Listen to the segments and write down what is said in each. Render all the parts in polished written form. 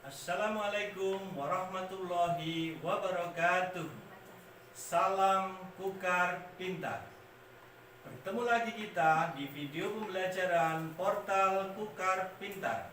Assalamualaikum warahmatullahi wabarakatuh. Salam Kukar Pintar. Bertemu lagi kita di video pembelajaran portal Kukar Pintar.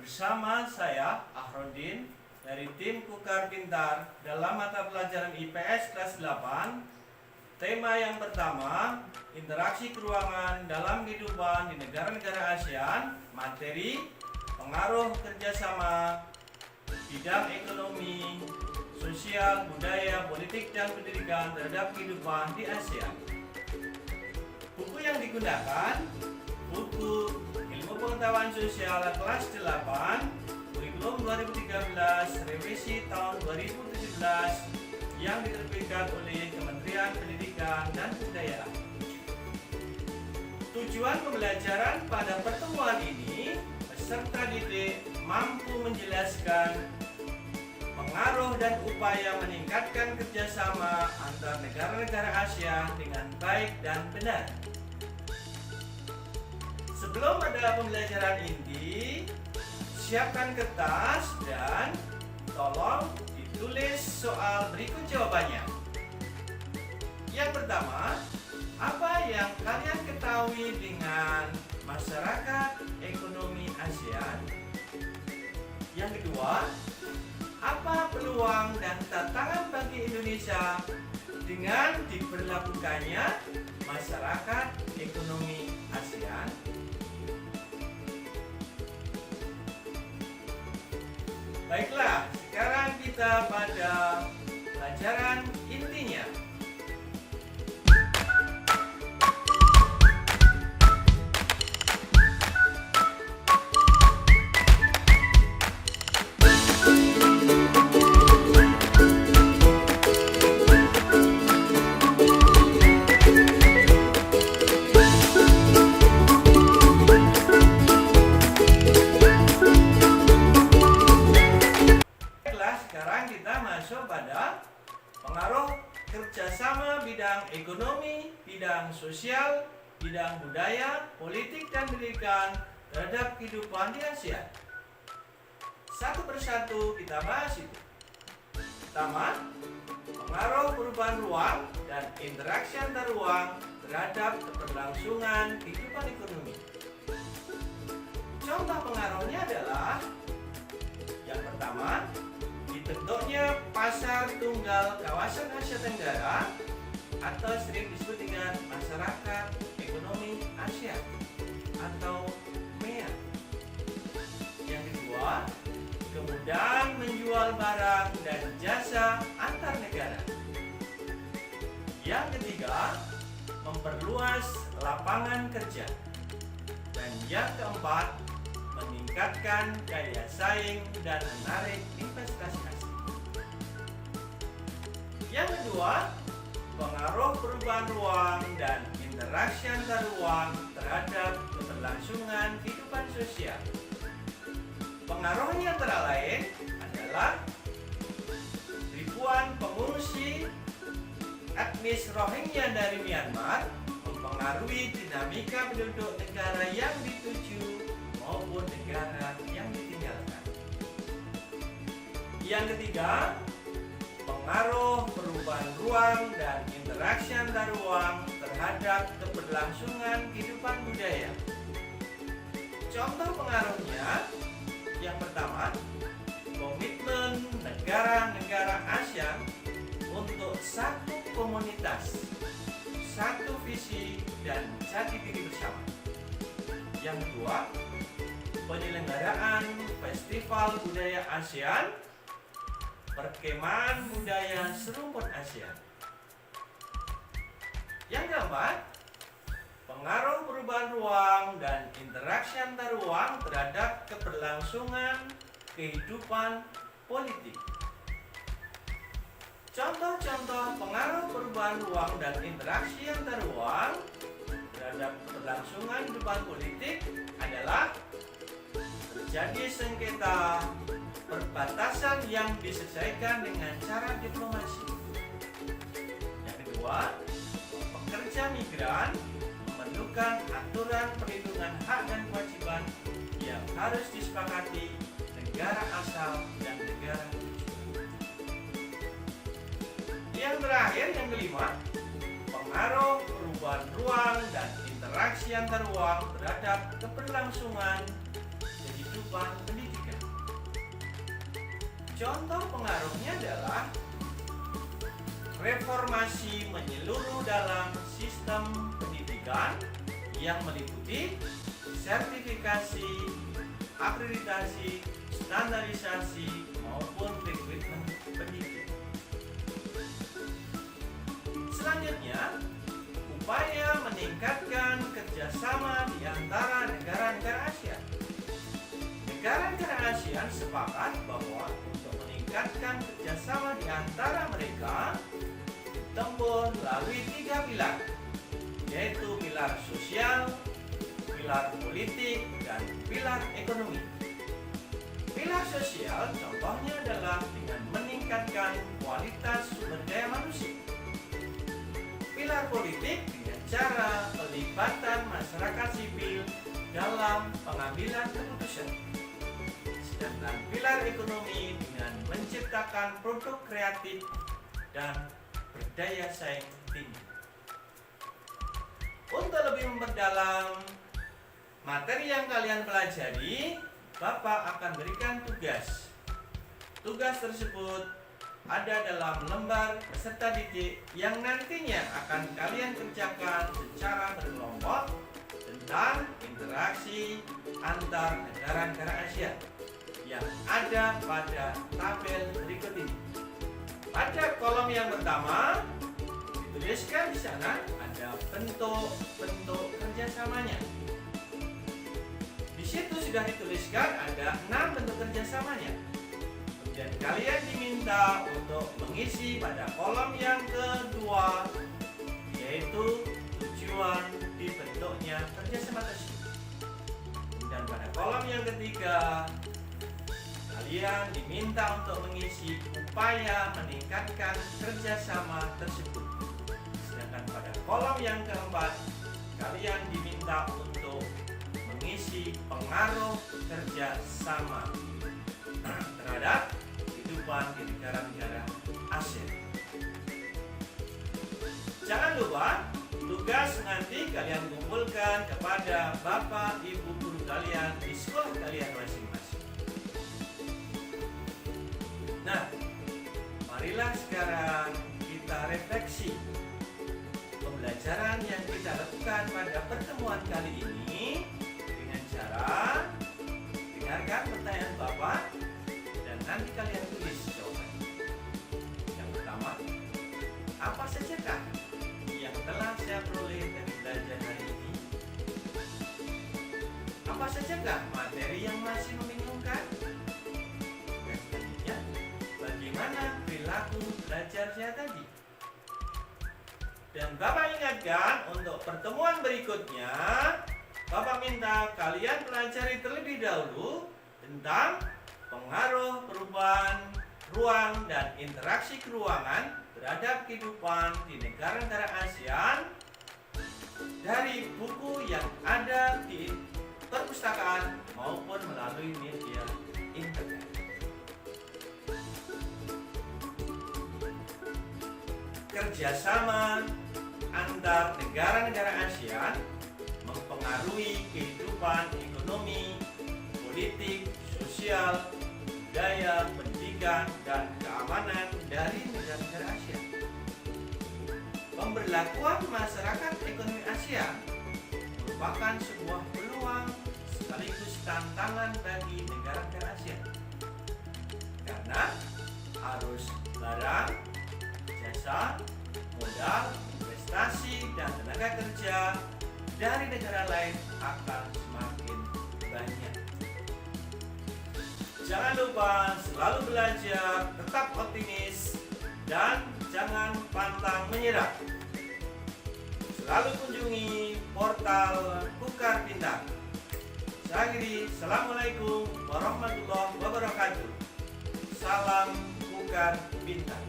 Bersama saya Ahrodin dari tim Kukar Pintar dalam mata pelajaran IPS kelas 8. Tema yang pertama, interaksi keuangan dalam kehidupan di negara-negara ASEAN. Materi, pengaruh kerjasama bidang ekonomi, sosial, budaya, politik, dan pendidikan terhadap kehidupan di ASEAN. Buku yang digunakan, buku Ilmu Pengetahuan Sosial kelas 8, kurikulum 2013, revisi tahun 2017, yang diterbitkan oleh Kementerian Pendidikan dan Kebudayaan. Tujuan pembelajaran pada pertemuan ini, peserta didik mampu menjelaskan pengaruh dan upaya meningkatkan kerjasama antar negara-negara ASEAN dengan baik dan benar. Sebelum pada pembelajaran inti, siapkan kertas dan tolong ditulis soal berikut jawabannya. Yang pertama, apa yang kalian ketahui dengan masyarakat ekonomi ASEAN? Yang kedua, apa peluang dan tantangan bagi Indonesia dengan diberlakukannya masyarakat ekonomi ASEAN? Baiklah, sekarang kita pada pelajaran intinya. Sekarang kita masuk pada pengaruh kerjasama bidang ekonomi, bidang sosial, bidang budaya, politik, dan pendidikan terhadap kehidupan di ASEAN. Satu persatu kita bahas itu. Pertama, pengaruh perubahan ruang dan interaksi antar ruang terhadap keberlangsungan kehidupan ekonomi. Contoh pengaruhnya adalah yang pertama, dibentuknya pasar tunggal kawasan Asia Tenggara atau sering disebut dengan masyarakat ekonomi ASEAN atau MEA. Yang kedua, kemudahan menjual barang dan jasa antar negara. Yang ketiga, memperluas lapangan kerja. Dan yang keempat, meningkatkan daya saing dan menarik investasi asing. Yang kedua, pengaruh perubahan ruang dan interaksi antar ruang terhadap keberlangsungan kehidupan sosial. Pengaruhnya antara lain adalah ribuan pengungsi etnis Rohingya dari Myanmar mempengaruhi dinamika penduduk negara yang dituju maupun negara yang ditinggalkan. Yang ketiga, pengaruh perubahan ruang dan interaksi antar ruang terhadap keberlangsungan kehidupan budaya. Contoh pengaruhnya, yang pertama, komitmen negara-negara ASEAN untuk satu komunitas, satu visi, dan jati diri bersama. Yang kedua, penyelenggaraan Festival Budaya ASEAN, Perkemahan Budaya Serumpun ASEAN. Yang keempat, pengaruh perubahan ruang dan interaksi antar ruang terhadap keberlangsungan kehidupan politik. Contoh-contoh pengaruh perubahan ruang dan interaksi antar ruang terhadap keberlangsungan kehidupan politik adalah terjadi sengketa perbatasan yang diselesaikan dengan cara diplomasi. Yang kedua, pekerja migran memerlukan aturan perlindungan hak dan kewajiban yang harus disepakati negara negara asal dan negara tujuan. Yang terakhir, yang kelima, pengaruh perubahan ruang dan interaksi antar ruang terhadap keberlangsungan kehidupan pendidikan. Contoh pengaruhnya adalah reformasi menyeluruh dalam sistem pendidikan yang meliputi sertifikasi, akreditasi, standarisasi, maupun rekrutmen pendidik. Selanjutnya, upaya meningkatkan kerjasama di antara negara-negara ASEAN. Negara-negara ASEAN sepakat bahwa untuk meningkatkan kerjasama di antara mereka ditempuh melalui 3 pilar, yaitu pilar sosial, pilar politik, dan pilar ekonomi. Pilar sosial contohnya adalah dengan meningkatkan kualitas sumber daya manusia. Pilar politik dengan cara pelibatan masyarakat sipil dalam pengambilan keputusan. Sedangkan pilar ekonomi dengan menciptakan produk kreatif dan berdaya saing tinggi. Untuk lebih memperdalam materi yang kalian pelajari, Bapak akan berikan tugas. Tugas tersebut ada dalam lembar peserta didik yang nantinya akan kalian kerjakan secara berkelompok tentang interaksi antar negara-negara ASEAN yang ada pada tabel berikut ini. Pada kolom yang pertama dituliskan di sana ada bentuk-bentuk kerjasamanya. Di situ sudah dituliskan ada 6 bentuk kerjasamanya. Dan kalian diminta untuk mengisi pada kolom yang kedua, yaitu tujuan dibentuknya kerjasama tersebut. Dan pada kolom yang ketiga, kalian diminta untuk mengisi upaya meningkatkan kerjasama tersebut. Sedangkan pada kolom yang keempat, kalian diminta untuk mengisi pengaruh kerjasama terhadap kehidupan di negara-negara ASEAN. Jangan lupa, tugas nanti kalian kumpulkan kepada Bapak Ibu guru kalian di sekolah kalian masing-masing. Nah, marilah sekarang kita refleksi pembelajaran yang kita lakukan pada pertemuan kali ini dengan cara dengarkan pertanyaan Bapak dan nanti kalian tulis jawabannya. Yang pertama, apa sajakah yang telah saya peroleh dari belajar hari ini? Apa sajakah materi yang masih membingungkan? Dan selanjutnya, bagaimana perilaku belajar saya tadi? Dan Bapak ingatkan untuk pertemuan berikutnya, Bapak minta kalian pelajari terlebih dahulu tentang pengaruh perubahan ruang dan interaksi keruangan terhadap kehidupan di negara-negara ASEAN dari buku yang ada di perpustakaan maupun melalui media internet. Kerjasama antar negara-negara ASEAN mempengaruhi kehidupan ekonomi, politik, sosial, budaya, pendidikan, dan keamanan dari negara-negara ASEAN. Pemberlakuan masyarakat ekonomi ASEAN merupakan sebuah peluang sekaligus tantangan bagi negara-negara ASEAN. Karena arus barang, jasa, modal, investasi, dan tenaga kerja dari negara lain akan semakin banyak. Jangan lupa selalu belajar, tetap optimis, dan jangan pantang menyerah. Selalu kunjungi portal Kukar Pintar. Saya akhiri, Assalamualaikum warahmatullahi wabarakatuh. Salam Kukar Pintar.